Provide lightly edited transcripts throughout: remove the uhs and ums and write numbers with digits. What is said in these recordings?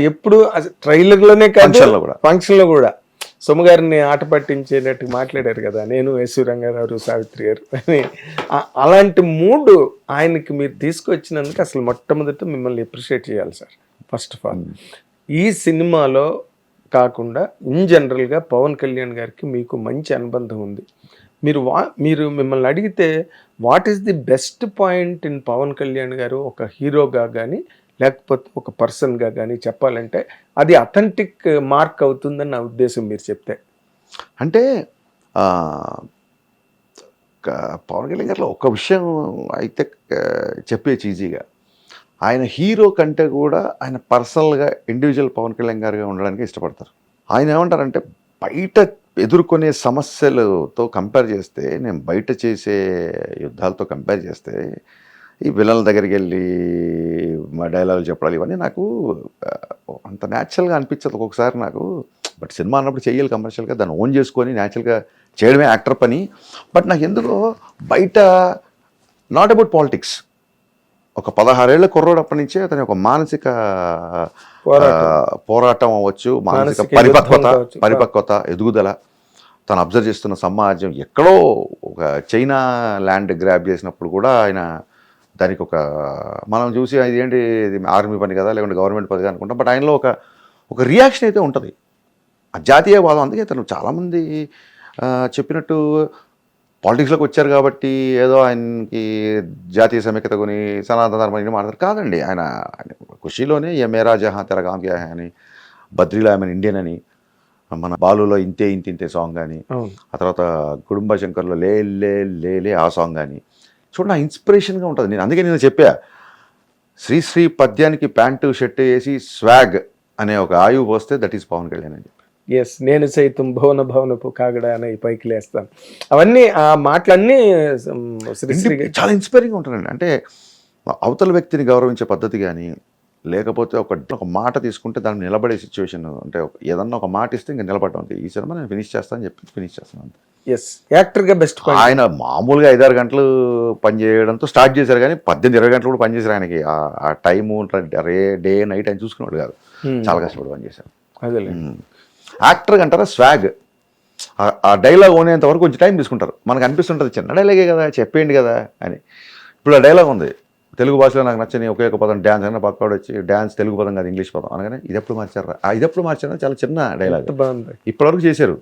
ఎప్పుడు ట్రైలర్లోనే కాదు, ఫంక్షన్లో కూడా. ఫంక్షన్లో కూడా సొమ్మగారిని ఆట పట్టించేటట్టు మాట్లాడారు కదా, నేను ఎస్వి రంగారావు, సావిత్రి గారు అని. అలాంటి మూడ్ ఆయనకి మీరు తీసుకొచ్చినందుకు అసలు మొట్టమొదట మిమ్మల్ని అప్రిషియేట్ చేయాలి సార్. ఫస్ట్ ఆఫ్ ఆల్ ఈ సినిమాలో కాకుండా ఇన్ జనరల్గా పవన్ కళ్యాణ్ గారికి మీకు మంచి అనుబంధం ఉంది. మీరు మిమ్మల్ని అడిగితే what is the best point in Pawan Kalyan గారు ఒక హీరోగా కానీ లేకపోతే ఒక పర్సన్గా కానీ చెప్పాలంటే అది అథెంటిక్ మార్క్ అవుతుందని నా ఉద్దేశం మీరు చెప్తే. అంటే పవన్ కళ్యాణ్ గారిలో ఒక విషయం అయితే చెప్పేసి ఈజీగా, ఆయన హీరో కంటే కూడా ఆయన పర్సనల్గా ఇండివిజువల్ పవన్ కళ్యాణ్ గారుగా ఉండడానికి ఇష్టపడతారు. ఆయన ఏమంటారంటే బయట ఎదుర్కొనే సమస్యలతో కంపేర్ చేస్తే, నేను బయట చేసే యుద్ధాలతో కంపేర్ చేస్తే ఈ విలన్ల దగ్గరికి వెళ్ళి మా డైలాగులు చెప్పడాలు ఇవన్నీ నాకు అంత న్యాచురల్గా అనిపించదు ఒక్కొక్కసారి నాకు. బట్ సినిమా అన్నప్పుడు చెయ్యాలి కమర్షియల్గా, దాన్ని ఓన్ చేసుకొని న్యాచురల్గా చేయడమే యాక్టర్ పని. బట్ నాకు ఎందుకో బయట నాట్ అబౌట్ పాలిటిక్స్, ఒక 16 ఏళ్ల కుర్రోడు అప్పటి నుంచే అతని ఒక మానసిక పోరాటం అవ్వచ్చు, మానసిక పరిపక్వత ఎదుగుదల, తను అబ్జర్వ్ చేస్తున్న సమాజం ఎక్కడో ఒక చైనా ల్యాండ్ గ్రాబ్ చేసినప్పుడు కూడా ఆయన దానికి ఒక మనం చూసి ఇది ఏంటి ఆర్మీ పని కదా లేకుంటే గవర్నమెంట్ పని అనుకుంటాం. బట్ ఆయనలో ఒక రియాక్షన్ అయితే ఉంటుంది, ఆ జాతీయవాదం. అందుకే తను చాలామంది చెప్పినట్టు పాలిటిక్స్లోకి వచ్చారు కాబట్టి ఏదో ఆయనకి జాతీయ సమైక్యత కొని సనాతన ధర్మం మాట్లాడతారు కాదండి. ఆయన ఖుషీలోనే ఏ మేరా జహాం తెరా గామ్ క్యా హై అని, బద్రీలో ఆమె ఇండియన్ అని, మన బాలులో ఇంతే ఇంతే సాంగ్ కానీ, ఆ తర్వాత కుటుంబ శంకర్లో లే లే లే లే ఆ సాంగ్ కానీ చూడండి, ఇన్స్పిరేషన్గా ఉంటుంది. నేను అందుకే నేను చెప్పా, శ్రీశ్రీ పద్యానికి ప్యాంటు షర్ట్ వేసి స్వాగ్ అనే ఒక ఆయువు పోస్తే దట్ ఈస్ పవన్ కళ్యాణ్ అని చెప్పి. ఎస్, నేను సైతం భవనపు కాగడ అని పైకి లేస్తాను. అవన్నీ ఆ మాటలన్నీ చాలా ఇన్స్పైరింగ్గా ఉంటుందండి. అంటే అవతల వ్యక్తిని గౌరవించే పద్ధతి కానీ, లేకపోతే ఒక మాట తీసుకుంటే దాన్ని నిలబడే సిచ్యువేషన్, అంటే ఏదన్నా ఒక మాట ఇస్తే ఇంకా నిలబడడం. అంతే, ఈ సినిమా నేను ఫినిష్ చేస్తానని చెప్పి ఫినిష్ చేస్తాను అంతే. ఎస్, యాక్టర్గా బెస్ట్. ఆయన మామూలుగా 5-6 గంటలు పని చేయడంతో స్టార్ట్ చేశారు కానీ 18-20 గంటలు కూడా పనిచేశారు. ఆయనకి ఆ టైము డే నైట్ ఆయన చూసుకున్నాడు కాదు, చాలా కష్టపడి పనిచేశారు. అదే యాక్టర్ అంటారా స్వాగ్, ఆ డైలాగ్ ఓనేంత వరకు కొంచెం టైం తీసుకుంటారు. మనకు అనిపిస్తుంటుంది చిన్న డైలాగే కదా చెప్పేయండి కదా అని. ఇప్పుడు ఆ డైలాగ్ ఉంది తెలుగు భాషలో, నాకు నచ్చని ఒకే ఒక పదం డ్యాన్స్ అయినా పక్కవాడు వచ్చి డ్యాన్స్ తెలుగు పదం కాదు ఇంగ్లీష్ పదం అనగానే ఇది ఎప్పుడు మార్చారా, ఇది ఎప్పుడు మార్చారా, చాలా చిన్న డైలాగ్ ఇప్పటివరకు చేశారు.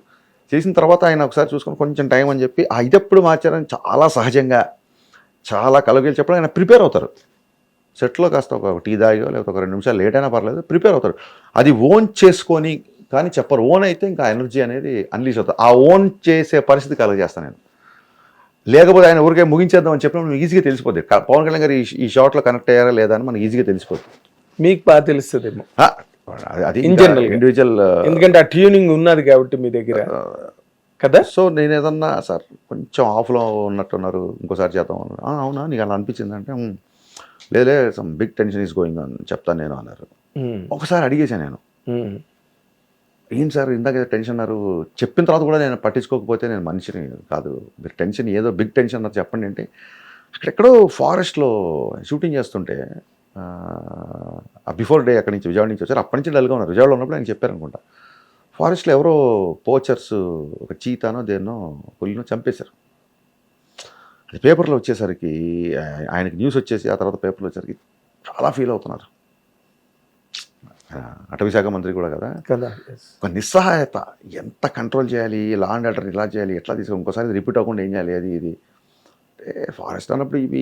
చేసిన తర్వాత ఆయన ఒకసారి చూసుకొని కొంచెం టైం అని చెప్పి ఆ ఇది ఎప్పుడు మార్చారని చాలా సహజంగా చాలా కలగలు చెప్పడం ఆయన ప్రిపేర్ అవుతారు. సెట్లో కాస్త ఒక టీ దాగో లేకపోతే ఒక 2 నిమిషాలు లేట్ అయినా పర్లేదు, ప్రిపేర్ అవుతారు. అది ఓన్ చేసుకొని కానీ చెప్పరు. ఓన్ అయితే ఇంకా ఎనర్జీ అనేది అన్లీష్ అవుతుంది. ఆ ఓన్ చేసే పరిస్థితి కలగజేస్తాను నేను. లేకపోతే ఆయన ఊరికే ముగించేద్దాం అని చెప్పినప్పుడు ఈజీగా తెలిసిపోద్ది పవన్ కళ్యాణ్ గారు ఈ షాట్లో కనెక్ట్ అయ్యారా లేదా అని మనకి ఈజీగా తెలిసిపోద్ది. మీకు బాగా తెలుస్తుందేమో అది ఇండివిజువల్, ఎందుకంటే ఆ ట్యూనింగ్ ఉన్నది కాబట్టి మీ దగ్గర కదా. సో నేను ఏదన్నా సార్ కొంచెం ఆఫ్లో ఉన్నట్టున్నారు ఇంకోసారి చేద్దాం అన్నారు. అవునా నీకు అలా అనిపించింది అంటే లేదే some big tension is going on చెప్తాను నేను అన్నారు. ఒకసారి అడిగేశాను నేను, ఏం సార్ ఇందాక టెన్షన్ అన్నారు, చెప్పిన తర్వాత కూడా నేను పట్టించుకోకపోతే నేను మనిషిని కాదు, మీరు టెన్షన్ ఏదో బిగ్ టెన్షన్ అన్నారు చెప్పండి అంటే, అక్కడెక్కడో ఫారెస్ట్లో షూటింగ్ చేస్తుంటే బిఫోర్ డే అక్కడి నుంచి విజయవాడ నుంచి వచ్చారు. అప్పటి నుంచి డల్గా ఉన్నారు. విజయవాడలో ఉన్నప్పుడు ఆయన చెప్పారు అనుకుంటా, ఫారెస్ట్లో ఎవరో పోచర్స్ ఒక చీతానో దేన్నో పులినో చంపేశారు. అది పేపర్లో వచ్చేసరికి ఆయనకి న్యూస్ వచ్చేసి ఆ తర్వాత పేపర్లో వచ్చేసరికి చాలా ఫీల్ అవుతున్నారు. అటవీ శాఖ మంత్రి కూడా కదా, ఒక నిస్సహాయత, ఎంత కంట్రోల్ చేయాలి, లా అండ్ ఆర్డర్ ఇలా చేయాలి, ఎట్లా తీసుకుని ఇంకోసారి రిపీట్ అవ్వకుండా ఏం చేయాలి, అది ఇది. ఫారెస్ట్ అన్నప్పుడు ఇవి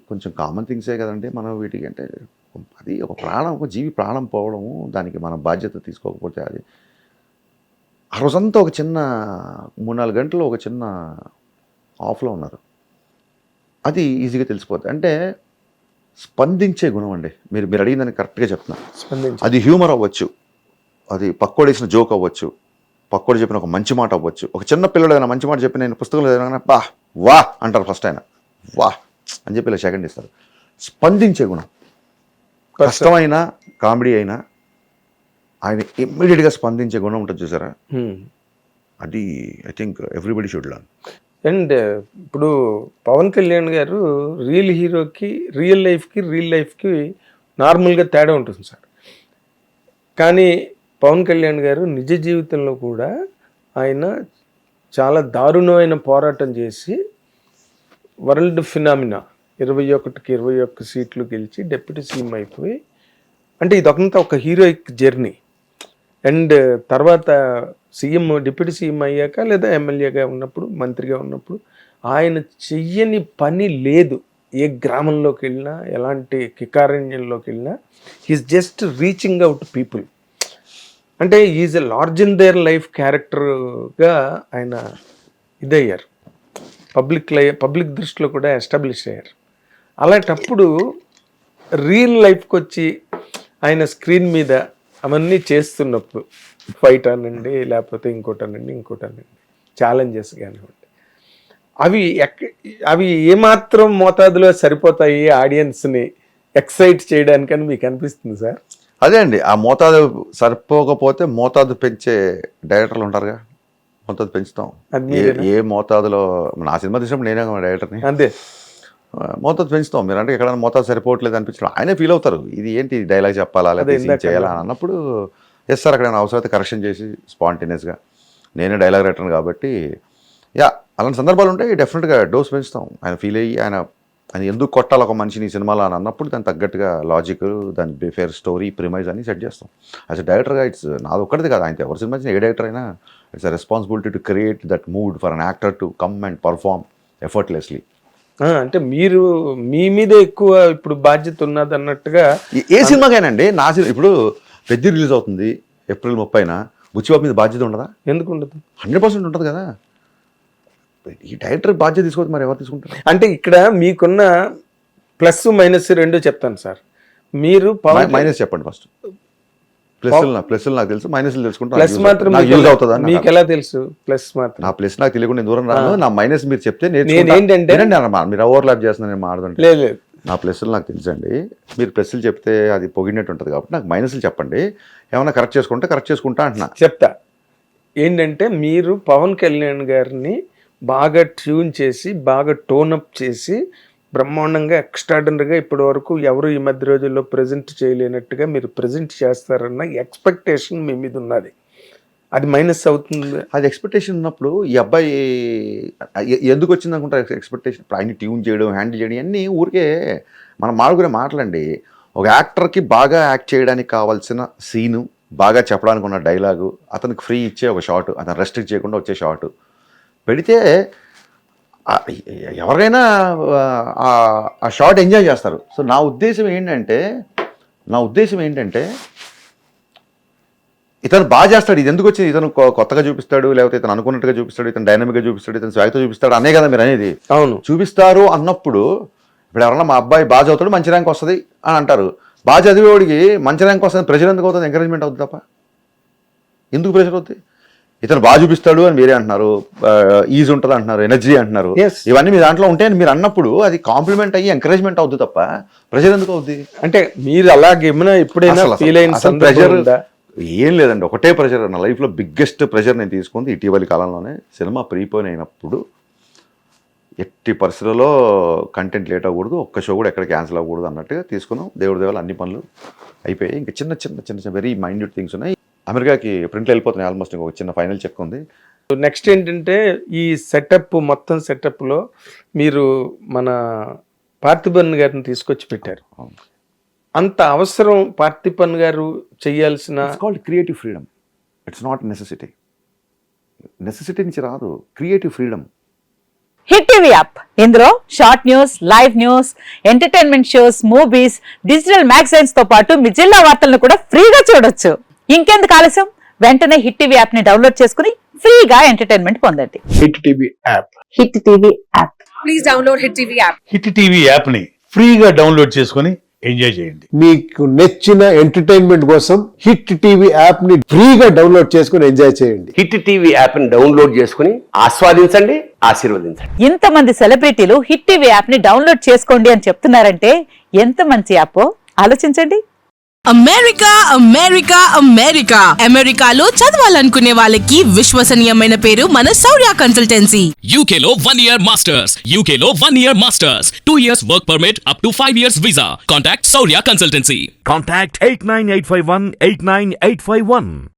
కొంచెం కామన్ థింగ్సే కదండి. మనం వీటికి అంటే అది ఒక ప్రాణం, ఒక జీవి ప్రాణం పోవడము, దానికి మనం బాధ్యత తీసుకోకపోతే అది. ఆ రోజంతా ఒక చిన్న 3-4 గంటలు ఒక చిన్న ఆఫ్లో ఉన్నారు. అది ఈజీగా తెలిసిపోతుంది. అంటే స్పందించే గుణం అండి. మీరు అడిగిందని కరెక్ట్గా చెప్తున్నా. అది హ్యూమర్ అవ్వచ్చు, అది పక్కోడేసిన జోక్ అవ్వచ్చు, పక్కోడు చెప్పిన ఒక మంచి మాట అవ్వచ్చు. ఒక చిన్న పిల్లడు ఏదైనా మంచి మాట చెప్పి నేను పుస్తకంలో చదివినా వా అంటారు ఫస్ట్, ఆయన వా అని చెప్పి ఇలా సెకండ్ ఇస్తారు. స్పందించే గుణం, కష్టమైనా కామెడీ అయినా ఆయన ఇమ్మీడియట్గా స్పందించే గుణం ఉంటుంది చూసారా, అది I think everybody should learn. And ఇప్పుడు పవన్ కళ్యాణ్ గారు రియల్ హీరోకి రియల్ లైఫ్కి నార్మల్గా తేడా ఉంటుంది సార్. కానీ పవన్ కళ్యాణ్ గారు నిజ జీవితంలో కూడా ఆయన చాలా దారుణమైన పోరాటం చేసి వరల్డ్ ఫినామినా 21కి 21 సీట్లు గెలిచి డిప్యూటీ సీఎం అయిపోయి, అంటే ఇదంతా ఒక హీరోయిక్ జర్నీ. అండ్ తర్వాత సీఎం, డిప్యూటీ సీఎం అయ్యాక లేదా ఎమ్మెల్యేగా ఉన్నప్పుడు, మంత్రిగా ఉన్నప్పుడు ఆయన చెయ్యని పని లేదు. ఏ గ్రామంలోకి వెళ్ళినా, ఎలాంటి కికారణ్యంలోకి వెళ్ళినా he's just reaching out people. అంటే is a large in their life క్యారెక్టర్గా ఆయన ఇదయ్యారు, పబ్లిక్ దృష్టిలో కూడా ఎస్టాబ్లిష్ అయ్యారు. అలాంటప్పుడు రియల్ లైఫ్కి వచ్చి ఆయన స్క్రీన్ మీద అవన్నీ చేస్తున్నప్పుడు, ఫైట్ అనండి, లేకపోతే ఇంకోటనండి, ఛాలెంజెస్ కానివ్వండి, అవి ఏమాత్రం మోతాదులో సరిపోతాయి ఆడియన్స్ని ఎక్సైట్ చేయడానికని మీకు అనిపిస్తుంది సార్? అదే అండి, ఆ మోతాదు సరిపోకపోతే మోతాదు పెంచే డైరెక్టర్లు ఉంటారుగా, మోతాదు పెంచుతాం. ఏ మోతాదులో, నా సినిమా తీసినప్పుడు నేనే డైరెక్టర్ని, అంతే మోతాదు పెంచుతాం. మీరు అంటే ఎక్కడైనా మోతాదు సరిపోవట్లేదు అనిపించడం ఆయనే ఫీల్ అవుతారు. ఇది ఏంటి డైలాగ్ చెప్పాలా లేదా చేయాలా అని అన్నప్పుడు ఎస్ సార్, అక్కడ అవసరమైతే కరెక్షన్ చేసి స్పాంటేనియస్గా, నేనే డైలాగ్ రైటర్ని కాబట్టి అలాంటి సందర్భాలు ఉంటాయి. డెఫినెట్గా డోస్ పెంచుతాం. ఆయన ఫీల్ అయ్యి ఆయన ఎందుకు కొట్టాలి ఒక మనిషిని ఈ సినిమాలో అని అన్నప్పుడు దానికి తగ్గట్టుగా లాజిక్, దాని ఫేర్ స్టోరీ, ప్రిమైజ్ అని సెట్ చేస్తాం. యాజ్ అ డైరెక్టర్గా ఇట్స్ నాది ఒక్కటిది కాదు, ఆయన ఎవరి సినిమా ఏ డైరెక్టర్ అయినా it's a responsibility to create that mood for an actor to come and perform effortlessly. అంటే మీరు మీ మీద ఎక్కువ ఇప్పుడు బాధ్యత ఉన్నది అన్నట్టుగా. ఏ సినిమాకైనాండి, నా సినిమా ఇప్పుడు పెద్ద రిలీజ్ అవుతుంది ఏప్రిల్ 30న, బుచ్చిబాబు మీద బాధ్యత ఉండదా? ఎందుకు ఉండదు? 100% ఉంటుంది కదా. ఈ డైరెక్టర్ బాధ్యత తీసుకోవద్దు, మరి ఎవరు తీసుకుంటారు? అంటే ఇక్కడ మీకున్న ప్లస్ మైనస్ రెండు చెప్తాను సార్. మీరు మైనస్ చెప్పండి ఫస్ట్. ప్లస్ నాకు తెలుసు, మైనస్లు తెలుసుకుంటా. ప్లస్ మాత్రం యూజ్ అవుతుందా? మీకు ఎలా తెలుసు? ప్లస్ మాత్రం నా ప్లస్ నాకు తెలియకుండా దూరం రాను. నా మైనస్ మీరు చెప్తే ఏంటంటే మీరు ఓవర్లాప్ చేస్తున్నా నేను మాట్లాడుతుంటే. లేదు, నా ప్లస్లు నాకు తెలుసండి. మీరు ప్లస్లు చెప్తే అది పొగినట్టు ఉంటుంది కాబట్టి నాకు మైనస్లు చెప్పండి. ఏమైనా కరెక్ట్ చేసుకుంటా అంటున్నా. చెప్తా. ఏంటంటే మీరు పవన్ కళ్యాణ్ గారిని బాగా ట్యూన్ చేసి, బాగా టోనప్ చేసి, బ్రహ్మాండంగా ఎక్స్ట్రాడనరీగా ఇప్పటి వరకు ఎవరు ఈ మధ్య రోజుల్లో ప్రజెంట్ చేయలేనట్టుగా మీరు ప్రజెంట్ చేస్తారన్న ఎక్స్పెక్టేషన్ మీ మీద ఉన్నది. అది మైనస్ అవుతుంది. అది ఎక్స్పెక్టేషన్ ఉన్నప్పుడు ఈ అబ్బాయి ఎందుకు వచ్చింది అనుకుంటారు ఎక్స్పెక్టేషన్? ఇప్పుడు ఆయన ట్యూన్ చేయడం, హ్యాండిల్ చేయడం అన్నీ ఊరికే మనం మాడుకునే మాటలండి. ఒక యాక్టర్కి బాగా యాక్ట్ చేయడానికి కావాల్సిన సీను, బాగా చెప్పడానికి ఉన్న డైలాగు, అతనికి ఫ్రీ ఇచ్చే ఒక షాట్, అతను రెస్ట్రిక్ట్ చేయకుండా వచ్చే షాటు పెడితే ఎవరైనా ఆ షాట్ ఎంజాయ్ చేస్తారు. సో నా ఉద్దేశం ఏంటంటే ఇతను బాగా చేస్తాడు, ఇది ఎందుకు వచ్చింది, ఇతను కొత్తగా చూపిస్తాడు, లేకపోతే ఇతను అనుకున్నట్టుగా చూపిస్తాడు, ఇతను డైనమిక్గా చూపిస్తాడు, ఇతను స్వాగతో చూపిస్తాడు అనే కదా మీరు అనేది. అవును, చూపిస్తారు అన్నప్పుడు ఇప్పుడు ఎవరన్నా మా అబ్బాయి బాగా చదువుతాడు మంచి ర్యాంక్ వస్తుంది అని అంటారు. బాగా చదివేవాడికి మంచి ర్యాంక్ వస్తుంది, ప్రెషర్ ఎందుకు అవుతుంది? ఎంకరేజ్మెంట్ అవుతుంది తప్ప ఎందుకు ప్రెషర్ అవుతుంది? ఇతను బాగా చూపిస్తాడు అని మీరే అంటున్నారు, ఈజ్ ఉంటుంది అంటున్నారు, ఎనర్జీ అంటున్నారు. ఇవన్నీ మీ దాంట్లో ఉంటాయని మీరు అన్నప్పుడు అది కాంప్లిమెంట్ అయ్యి ఎంకరేజ్మెంట్ అవుతుంది తప్ప ప్రెషర్ ఎందుకు అవుతుంది? అంటే మీరు అలాగే ఎప్పుడైనా ఫీల్ అయిన ప్రెషర్ ఏం లేదండి, ఒకటే ప్రెషర్. నా లైఫ్లో బిగ్గెస్ట్ ప్రెషర్ నేను తీసుకుంది ఇటీవలి కాలంలోనే. సినిమా ప్రీపోన్ అయినప్పుడు ఎట్టి పరిస్థితుల్లో కంటెంట్ లేట్ అవ్వకూడదు, ఒక్క షో కూడా ఎక్కడ క్యాన్సిల్ అవ్వకూడదు అన్నట్టుగా తీసుకున్నాం. దేవుడి దేవాలు అన్ని పనులు అయిపోయాయి. ఇంకా చిన్న చిన్న చిన్న చిన్న వెరీ మైన్యూట్ థింగ్స్ ఉన్నాయి. అమెరికాకి ప్రింట్లు వెళ్ళిపోతున్నాయి ఆల్మోస్ట్. ఇంకొక చిన్న ఫైనల్ చెక్ ఉంది. నెక్స్ట్ ఏంటంటే ఈ సెటప్, మొత్తం సెటప్లో మీరు మన పార్థిబన్ గారిని తీసుకొచ్చి పెట్టారు. అంత అవసరం పార్థిబన్ గారు చేయాల్సిన? It's called creative freedom, it's not necessity. Necessity నుంచి రాదు, creative freedom. Hit TV app, ఇందులో short news, live news, entertainment shows, movies, digital magazines తో పాటు మీ జిల్లా వార్తలను కూడా ఫ్రీగా చూడొచ్చు. ఇంకెందుకు ఆలస్యం, వెంటనే హిట్ టీవీ యాప్ ని డౌన్లోడ్ చేసుకుని ఫ్రీగా ఎంటర్టైన్మెంట్ పొందండి. Hit TV app, hit TV app, please download hit TV app. Hit TV app ని ఫ్రీగా డౌన్లోడ్ చేసుకుని ఎంజాయ్ చేయండి. మీకు నచ్చిన ఎంటర్టైన్మెంట్ కోసం హిట్ టీవీ యాప్ ని ఫ్రీగా డౌన్లోడ్ చేసుకుని ఎంజాయ్ చేయండి. హిట్ టీవీ యాప్ ని డౌన్లోడ్ చేసుకుని ఆస్వాదించండి, ఆశీర్వదించండి. ఇంతమంది సెలబ్రిటీలు హిట్ టీవీ యాప్ ని డౌన్లోడ్ చేసుకోండి అని చెప్తున్నారంటే ఎంత మంచి యాప్ ఆలోచించండి. అమెరికా అమెరికా అమెరికా అమెరికాలో చదవాలనుకునే వాళ్ళకి విశ్వసనీయమైన పేరు మన శౌర్య కన్సల్టెన్సీ. UK లో 1 year masters. UK లో 1 year masters. 2 years work permit up to 5 years visa. Contact Saurya Consultancy. Contact 89851 89851.